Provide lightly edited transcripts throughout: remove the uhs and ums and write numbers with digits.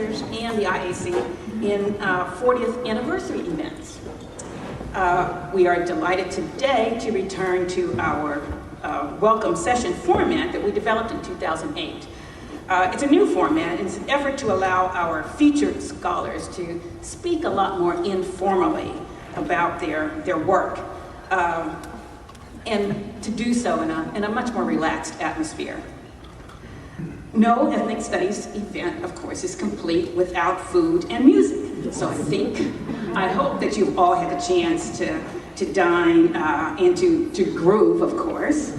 Centers and the IAC in 40th anniversary events. We are delighted today to return to our welcome session format that we developed in 2008. It's a new format. It's an effort to allow our featured scholars to speak a lot more informally about their work, and to do so in a much more relaxed atmosphere. No ethnic studies event, of course, is complete without food and music. So I hope that you've all had the chance to dine and to groove, of course,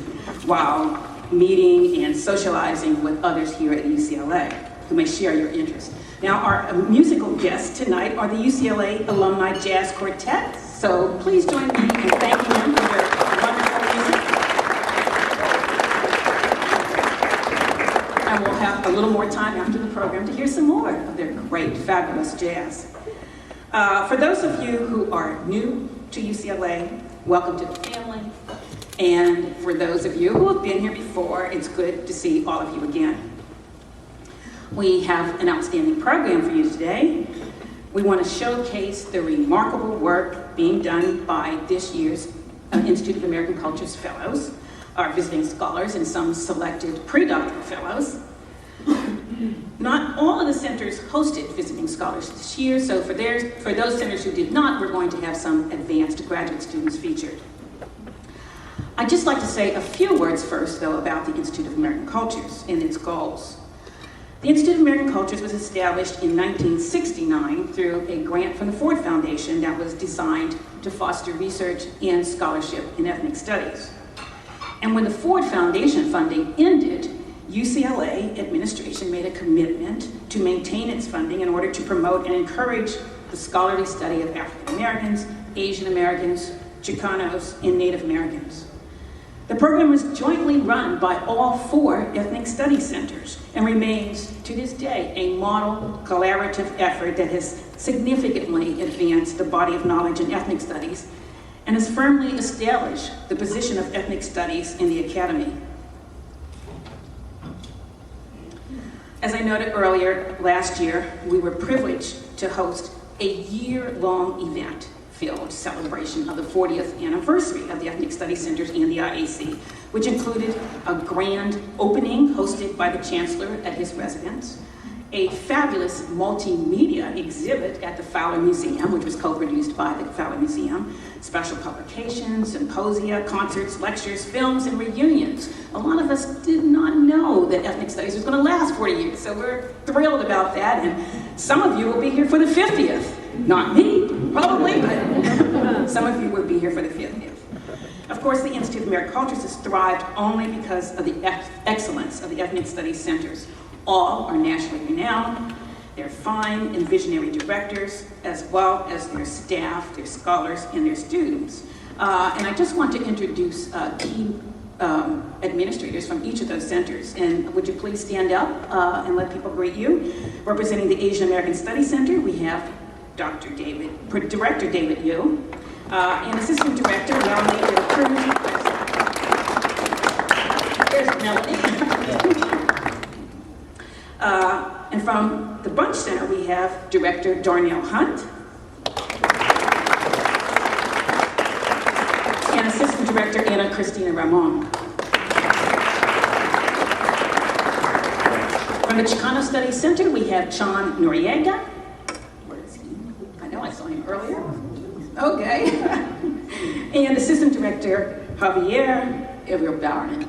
while meeting and socializing with others here at UCLA who may share your interest. Now, our musical guests tonight are the UCLA Alumni Jazz Quartet. So please join me in thanking them for their wonderful music. And we'll have a little more time after the program to hear some more of their great, fabulous jazz. For those of you who are new to UCLA, welcome to the family. And for those of you who have been here before, it's good to see all of you again. We have an outstanding program for you today. We want to showcase the remarkable work being done by this year's Institute of American Culture's Fellows, our visiting scholars, and some selected pre-doctoral fellows. Not all of the centers hosted visiting scholars this year, so for those centers who did not, we're going to have some advanced graduate students featured. I'd just like to say a few words first, though, about the Institute of American Cultures and its goals. The Institute of American Cultures was established in 1969 through a grant from the Ford Foundation that was designed to foster research and scholarship in ethnic studies. And when the Ford Foundation funding ended, UCLA administration made a commitment to maintain its funding in order to promote and encourage the scholarly study of African Americans, Asian Americans, Chicanos, and Native Americans. The program was jointly run by all 4 ethnic studies centers and remains, to this day, a model collaborative effort that has significantly advanced the body of knowledge in ethnic studies and has firmly established the position of ethnic studies in the academy. As I noted earlier, last year, we were privileged to host a year-long event filled celebration of the 40th anniversary of the Ethnic Studies Centers and the IAC, which included a grand opening hosted by the Chancellor at his residence, a fabulous multimedia exhibit at the Fowler Museum, which was co-produced by the Fowler Museum, special publications, symposia, concerts, lectures, films, and reunions. A lot of us did not know that ethnic studies was going to last 40 years, so we're thrilled about that, and some of you will be here for the 50th. Not me, probably, but some of you will be here for the 50th. Of course, the Institute of American Cultures has thrived only because of the excellence of the Ethnic Studies Centers. All are nationally renowned. They're fine and visionary directors, as well as their staff, their scholars, and their students. And I just want to introduce key administrators from each of those centers. And would you please stand up and let people greet you? Representing the Asian American Studies Center, we have Director David Yu, and Assistant Director Melanie Cruz. There's Melanie. And from the Bunch Center, we have Director Darnell Hunt, and Assistant Director Ana Cristina Ramon. From the Chicano Studies Center, we have Chan Noriega. Where is he? I know I saw him earlier. Okay. And Assistant Director Javier Everbauern.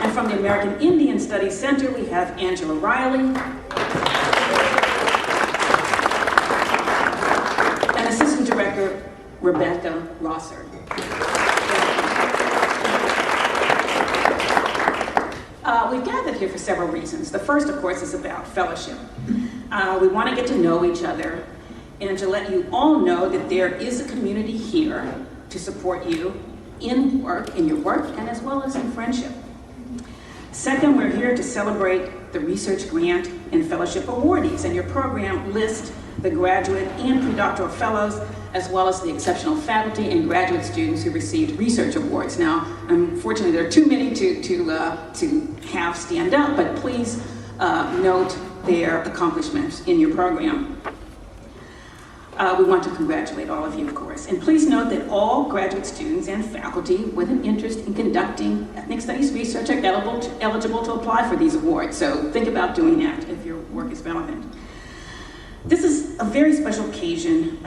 And from the American Indian Studies Center, we have Angela Riley. And Assistant Director Rebecca Rosser. We've gathered here for several reasons. The first, of course, is about fellowship. We want to get to know each other and to let you all know that there is a community here to support you in your work, and as well as in friendship. Second, we're here to celebrate the research grant and fellowship awardees, and your program lists the graduate and predoctoral fellows as well as the exceptional faculty and graduate students who received research awards. Now, unfortunately, there are too many to have stand up, but please note their accomplishments in your program. We want to congratulate all of you, of course. And please note that all graduate students and faculty with an interest in conducting ethnic studies research are eligible to apply for these awards. So think about doing that if your work is relevant. This is a very special occasion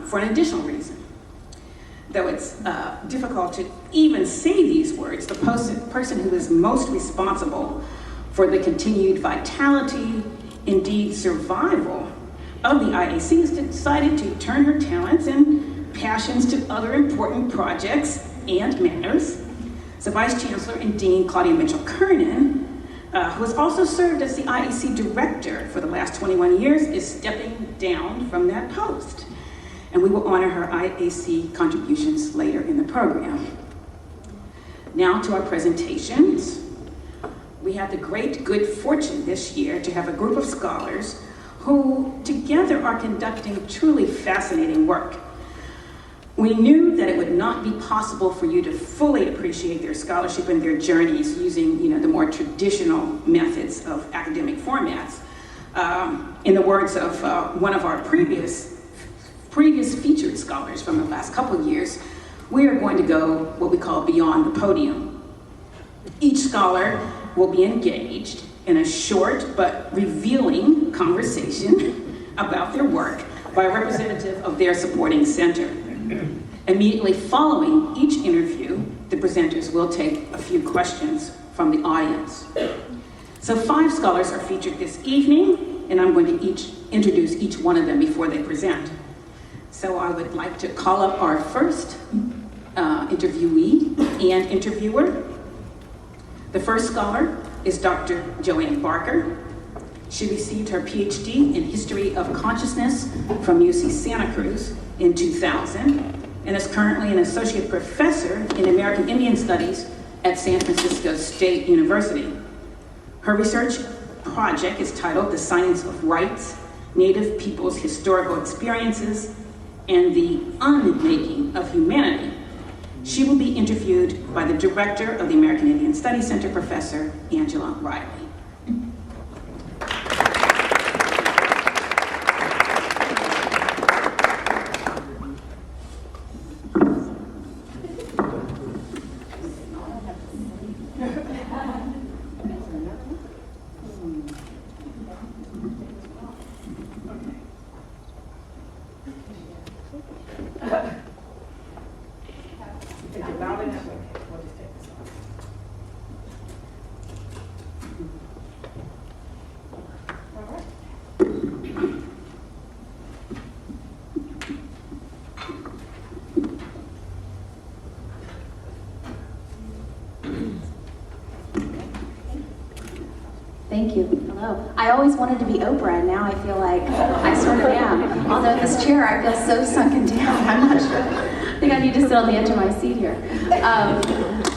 for an additional reason. Though it's difficult to even say these words, the person who is most responsible for the continued vitality, indeed survival, of the IAC has decided to turn her talents and passions to other important projects and matters. So Vice Chancellor and Dean Claudia Mitchell-Kernan, who has also served as the IAC Director for the last 21 years, is stepping down from that post. And we will honor her IAC contributions later in the program. Now to our presentations. We have the great good fortune this year to have a group of scholars who together are conducting truly fascinating work. We knew that it would not be possible for you to fully appreciate their scholarship and their journeys using the more traditional methods of academic formats. In the words of one of our previous featured scholars from the last couple of years, we are going to go what we call beyond the podium. Each scholar will be engaged in a short but revealing conversation about their work by a representative of their supporting center. Immediately following each interview, the presenters will take a few questions from the audience. So 5 scholars are featured this evening, and I'm going to introduce each one of them before they present. So I would like to call up our first interviewee and interviewer. The first scholar is Dr. Joanne Barker. She received her Ph.D. in History of Consciousness from UC Santa Cruz in 2000 and is currently an associate professor in American Indian Studies at San Francisco State University. Her research project is titled The Science of Rights, Native Peoples' Historical Experiences, and the Unmaking of Humanity. She will be interviewed by the director of the American Indian Studies Center, Professor Angela Riley. Thank you. Hello. I always wanted to be Oprah, and now I feel like I sort of am. Although this chair, I feel so sunken down. I'm not sure. I think I need to sit on the edge of my seat here.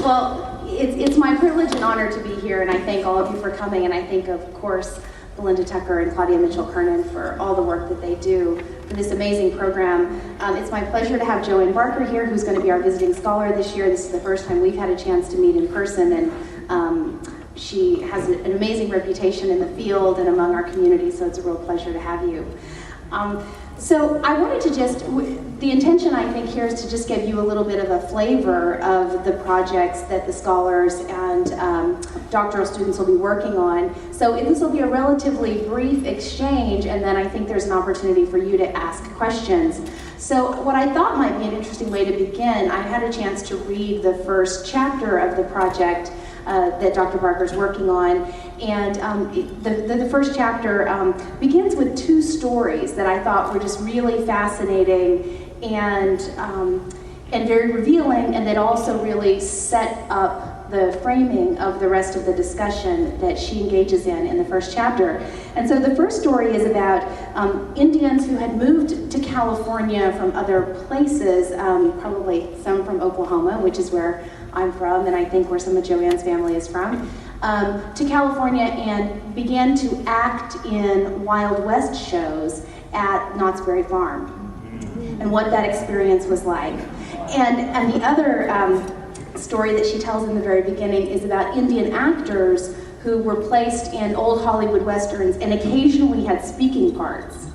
Well, it's my privilege and honor to be here, and I thank all of you for coming, and I thank, of course, Belinda Tucker and Claudia Mitchell-Kernan for all the work that they do for this amazing program. It's my pleasure to have Joanne Barker here, who's going to be our visiting scholar this year. This is the first time we've had a chance to meet in person, and she has an amazing reputation in the field and among our community, so it's a real pleasure to have you. So I wanted to the intention I think here is to just give you a little bit of a flavor of the projects that the scholars and doctoral students will be working on. So this will be a relatively brief exchange, and then I think there's an opportunity for you to ask questions. So what I thought might be an interesting way to begin, I had a chance to read the first chapter of the project that Dr. Barker's working on, and the first chapter begins with 2 stories that I thought were just really fascinating and very revealing, and that also really set up the framing of the rest of the discussion that she engages in the first chapter. And so the first story is about Indians who had moved to California from other places, probably some from Oklahoma, which is where I'm from, and I think where some of Joanne's family is from, to California and began to act in Wild West shows at Knott's Berry Farm. and what that experience was like. And the other story that she tells in the very beginning is about Indian actors who were placed in old Hollywood westerns and occasionally had speaking parts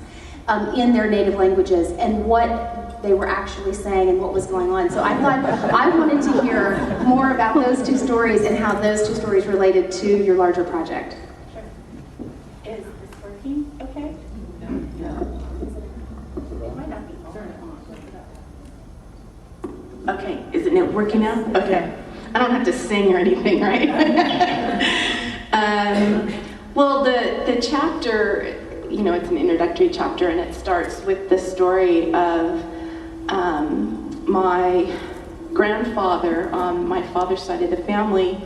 in their native languages, and what they were actually saying and what was going on. So I thought I wanted to hear more about those two stories and how those two stories related to your larger project. Sure. Is this working okay? No. It might not be on. Okay, isn't it working now? Okay. I don't have to sing or anything, right? Well, the chapter, it's an introductory chapter, and it starts with the story of my grandfather on my father's side of the family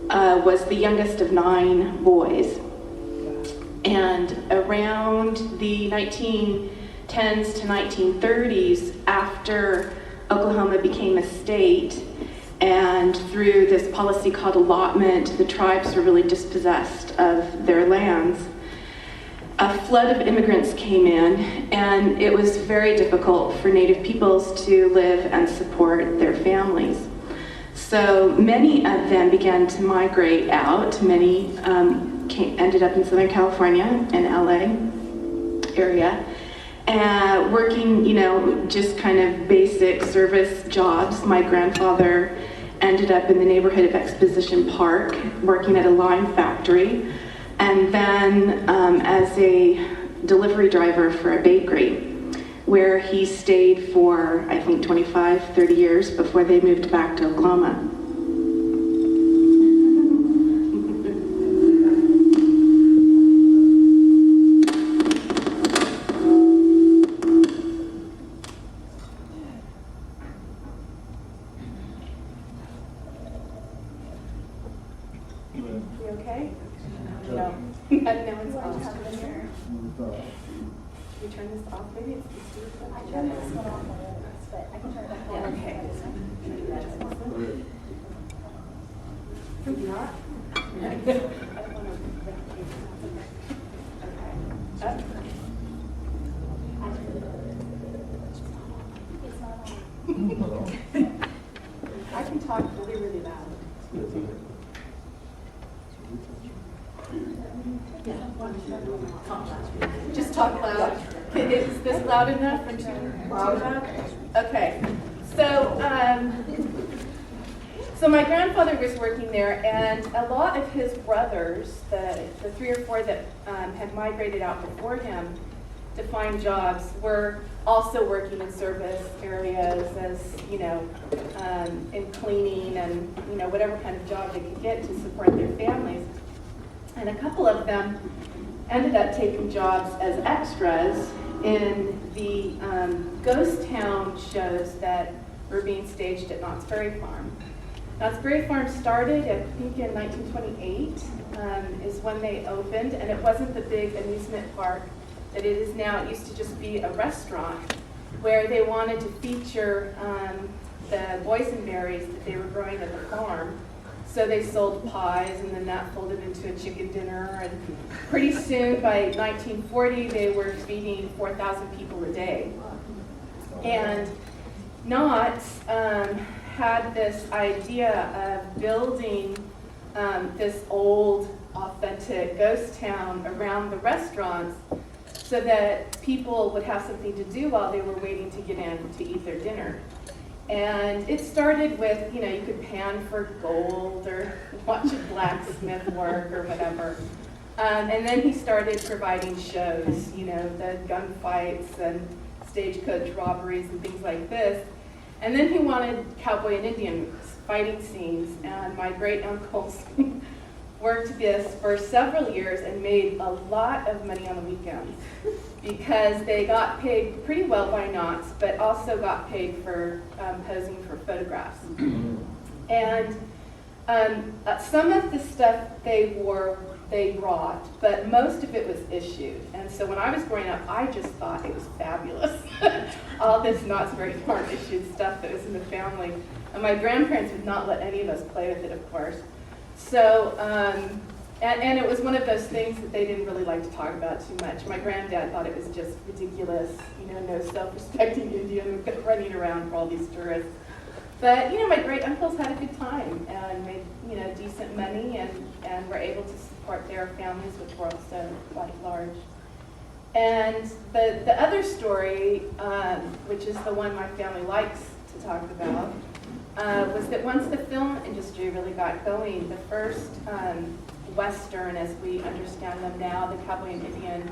was the youngest of 9 boys. And around the 1910s to 1930s, after Oklahoma became a state, and through this policy called allotment, the tribes were really dispossessed of their lands. A flood of immigrants came in, and it was very difficult for Native peoples to live and support their families. So many of them began to migrate out. Many ended up in Southern California and LA area, working, just kind of basic service jobs. My grandfather ended up in the neighborhood of Exposition Park, working at a lime factory, and then as a delivery driver for a bakery, where he stayed for, I think, 25, 30 years before they moved back to Oklahoma. You okay? No. No, it's off. You turn this off, maybe it's I turn this one off, but I can turn it back on. Yeah, okay. Not? Okay. I can talk really, really loud. Just talk loud. Is this loud enough or too loud? Okay. So my grandfather was working there, and a lot of his brothers, the 3 or 4 that had migrated out before him to find jobs, were also working in service areas as, in cleaning and, whatever kind of job they could get to support their families. And a couple of them ended up taking jobs as extras in the ghost town shows that were being staged at Knott's Berry Farm. Knott's Berry Farm started, I think, in 1928 is when they opened, and it wasn't the big amusement park that it is now. It used to just be a restaurant where they wanted to feature the boysenberries that they were growing at the farm. So they sold pies, and then that folded into a chicken dinner. And pretty soon, by 1940, they were feeding 4,000 people a day. And Knott had this idea of building this old, authentic ghost town around the restaurants so that people would have something to do while they were waiting to get in to eat their dinner. And it started with, you could pan for gold or watch a blacksmith work or whatever. And then he started providing shows, the gunfights and stagecoach robberies and things like this. And then he wanted cowboy and Indian fighting scenes. And my great uncles worked this for several years and made a lot of money on the weekends because they got paid pretty well by Knott's, but also got paid for posing for photographs. And some of the stuff they wore, they brought, but most of it was issued. And so when I was growing up, I just thought it was fabulous. All this Knott's Berry Farm issued stuff that was in the family. And my grandparents would not let any of us play with it, of course. So And it was one of those things that they didn't really like to talk about too much. My granddad thought it was just ridiculous, no self-respecting Indian running around for all these tourists. But, my great-uncles had a good time and made, decent money and were able to support their families, which were also quite large. And the other story, which is the one my family likes to talk about, was that once the film industry really got going, the first Western, as we understand them now, the cowboy and Indian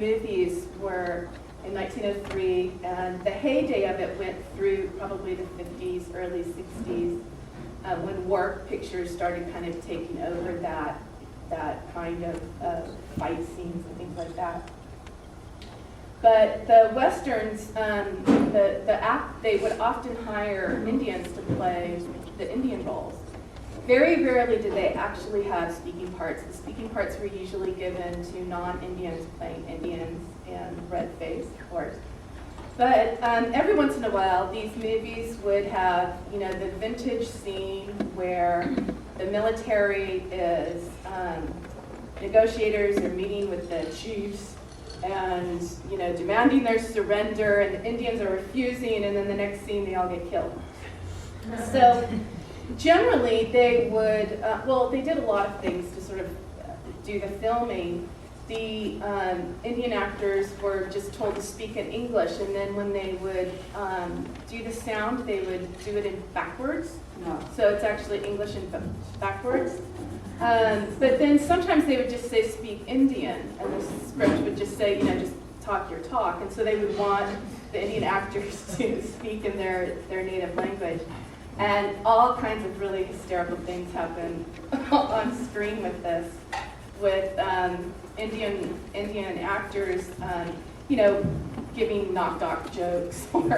movies were in 1903, and the heyday of it went through probably the 50s, early 60s, when war pictures started kind of taking over that kind of fight scenes and things like that. But the Westerns, they would often hire Indians to play the Indian roles. Very rarely did they actually have speaking parts. The speaking parts were usually given to non-Indians playing Indians and red face, of course. But every once in a while, these movies would have, the vintage scene where the military is, negotiators are meeting with the chiefs and, demanding their surrender, and the Indians are refusing, and then the next scene they all get killed. So generally they would, they did a lot of things to sort of do the filming. The Indian actors were just told to speak in English, and then when they would do the sound, they would do it in backwards. No. So it's actually English and backwards. But then sometimes they would just say speak Indian, and the script would just say, just talk your talk. And so they would want the Indian actors to speak in their native language. And all kinds of really hysterical things happen on screen with this, with Indian actors, giving knock-knock jokes or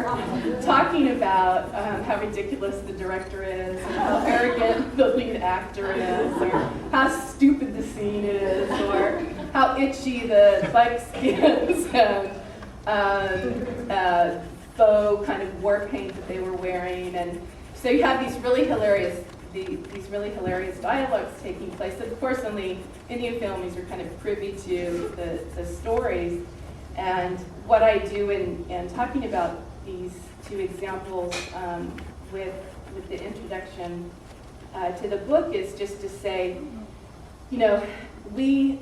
talking about how ridiculous the director is, and how arrogant the lead actor is, or how stupid the scene is, or how itchy the bike skins and faux kind of war paint that they were wearing. And so you have these really hilarious dialogues taking place. Of course, on the Indian films, you're kind of privy to the stories. And what I do in talking about these two examples with the introduction to the book is just to say, we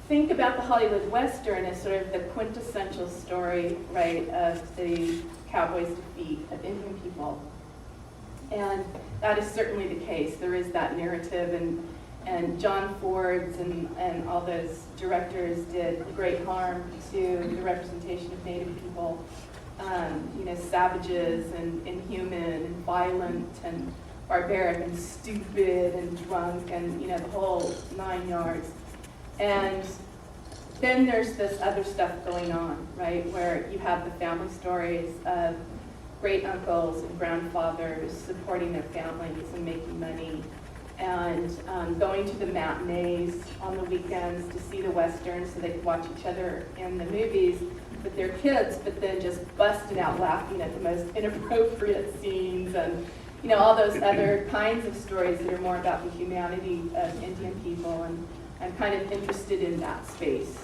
think about the Hollywood Western as sort of the quintessential story, right, of the cowboys' defeat of Indian people. And that is certainly the case. There is that narrative, and John Ford's and all those directors did great harm to the representation of Native people, savages and inhuman and violent and barbaric and stupid and drunk and, the whole 9 yards. And then there's this other stuff going on, right, where you have the family stories of great uncles and grandfathers supporting their families and making money, and going to the matinees on the weekends to see the Westerns so they could watch each other in the movies with their kids, but then just busting out laughing at the most inappropriate scenes and all those other kinds of stories that are more about the humanity of Indian people, and I'm kind of interested in that space.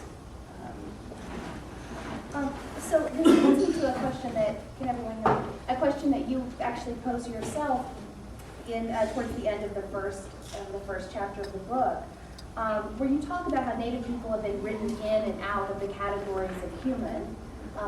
So this leads me to a question that, can everyone hear me? A question that you actually pose yourself in towards the end of the first chapter of the book, where you talk about how Native people have been written in and out of the categories of human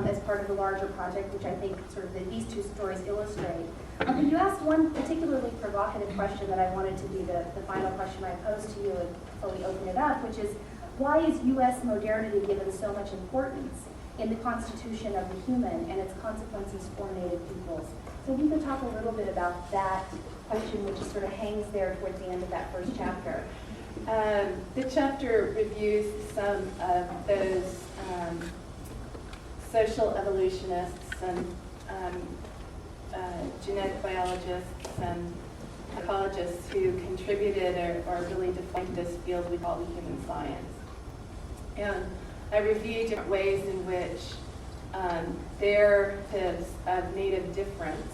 as part of the larger project, which I think sort of these two stories illustrate. But you asked one particularly provocative question that I wanted to be the final question I posed to you and fully open it up, which is, why is U.S. modernity given so much importance in the constitution of the human and its consequences for Native peoples? So if you could talk a little bit about that question, which sort of hangs there towards the end of that first chapter. The chapter reviews some of those social evolutionists and genetic biologists and ecologists who contributed or really defined this field we call the human science. And I review different ways in which narratives of Native difference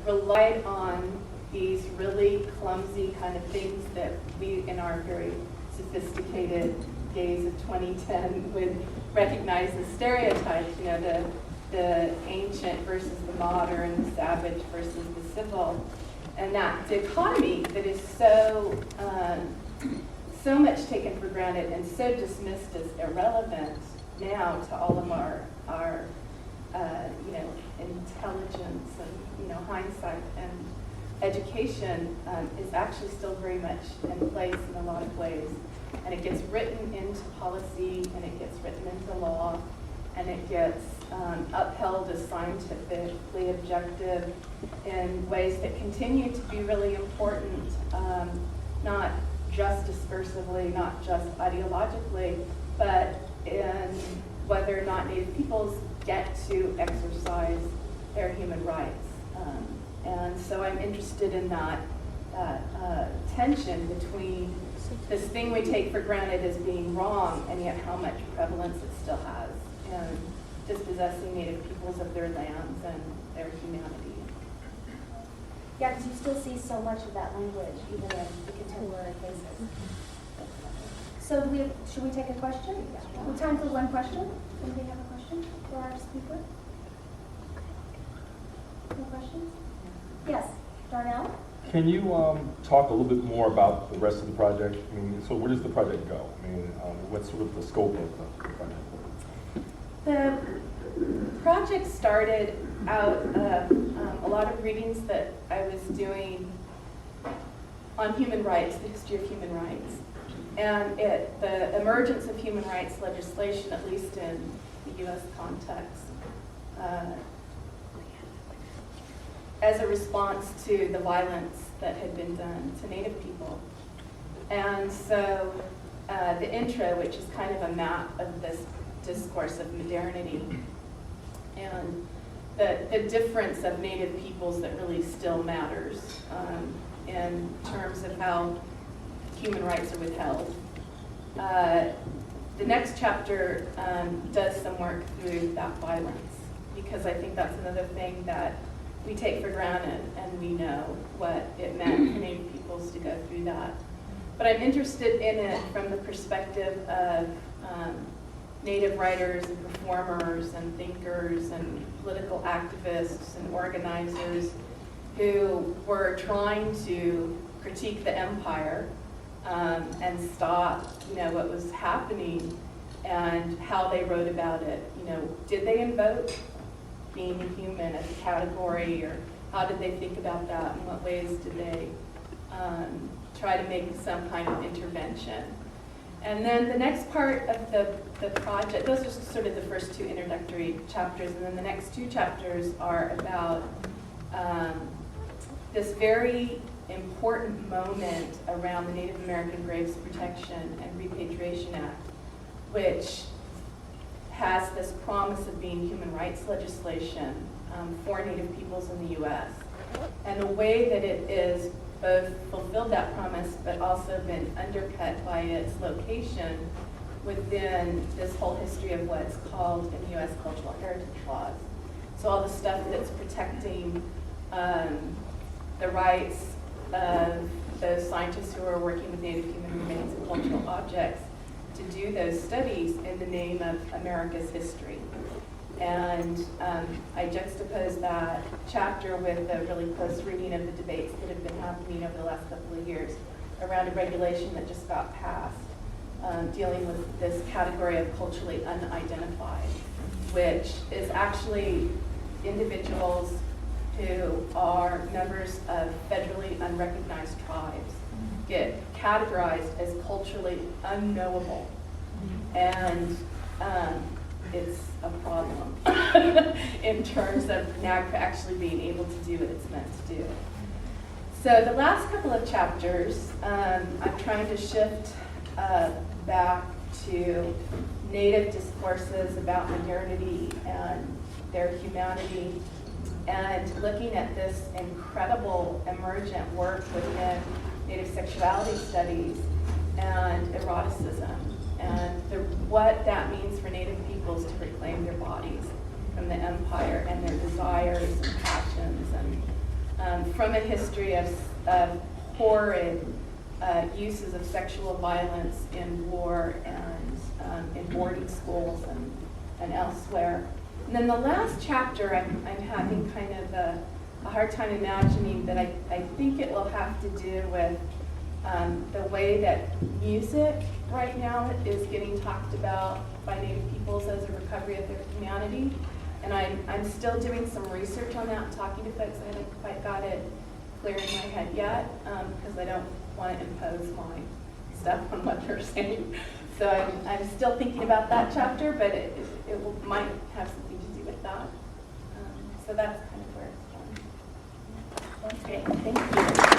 relied on these really clumsy kind of things that we, in our very sophisticated days of 2010, would recognize as stereotypes, the ancient versus the modern, the savage versus the civil. And that dichotomy that is so much taken for granted and so dismissed as irrelevant now to all of our intelligence and hindsight and education is actually still very much in place in a lot of ways. And it gets written into policy, and it gets written into law, and it gets upheld as scientifically objective in ways that continue to be really important, not just discursively, not just ideologically, but in whether or not Native peoples get to exercise their human rights. And so I'm interested in that tension between this thing we take for granted as being wrong, and yet how much prevalence it still has in dispossessing Native peoples of their lands and their humanity. Yeah, because you still see so much of that language, even in the contemporary cases. So should we take a question? We have time for one question. Anybody have a question for our speaker? No questions? Yes, Darnell? Can you talk a little bit more about the rest of the project? I mean, so where does the project go? I mean, what's sort of the scope of the project? The project started out of a lot of readings that I was doing on human rights, the history of human rights, and the emergence of human rights legislation, at least in the U.S. context, as a response to the violence that had been done to Native people. And so the intro, which is kind of a map of this discourse of modernity, and the difference of Native peoples that really still matters in terms of how human rights are withheld. The next chapter does some work through that violence, because I think that's another thing that we take for granted, and we know what it meant for Native peoples to go through that. But I'm interested in it from the perspective of Native writers and performers and thinkers and political activists and organizers who were trying to critique the empire and stop, what was happening and how they wrote about it. Did they invoke being human as a category, or how did they think about that? In what ways did they try to make some kind of intervention? And then the next part of the project, those are sort of the first two introductory chapters, and then the next two chapters are about this very important moment around the Native American Graves Protection and Repatriation Act, which has this promise of being human rights legislation for Native peoples in the U.S. And the way that it is both fulfilled that promise, but also been undercut by its location within this whole history of what's called in the U.S. cultural heritage laws. So all the stuff that's protecting the rights of those scientists who are working with Native human remains and cultural objects to do those studies in the name of America's history. And I juxtapose that chapter with a really close reading of the debates that have been happening over the last couple of years around a regulation that just got passed, dealing with this category of culturally unidentified, which is actually individuals who are members of federally unrecognized tribes get categorized as culturally unknowable. And it's a problem in terms of NAGPRA actually being able to do what it's meant to do. So the last couple of chapters, I'm trying to shift back to Native discourses about modernity and their humanity, and looking at this incredible emergent work within Native sexuality studies and eroticism, and what that means for Native peoples to reclaim their bodies from the empire and their desires and passions from a history of horrid uses of sexual violence in war and in boarding schools and elsewhere. And then the last chapter, I'm having kind of a hard time imagining, but I think it will have to do with the way that music right now is getting talked about by Native peoples as a recovery of their humanity. And I'm still doing some research on that, talking to folks. I haven't quite got it clear in my head yet, because I don't want to impose my stuff on what they're saying. So I'm still thinking about that chapter, but it might have something to do with that. So that's kind of where it's going. That's great. Thank you.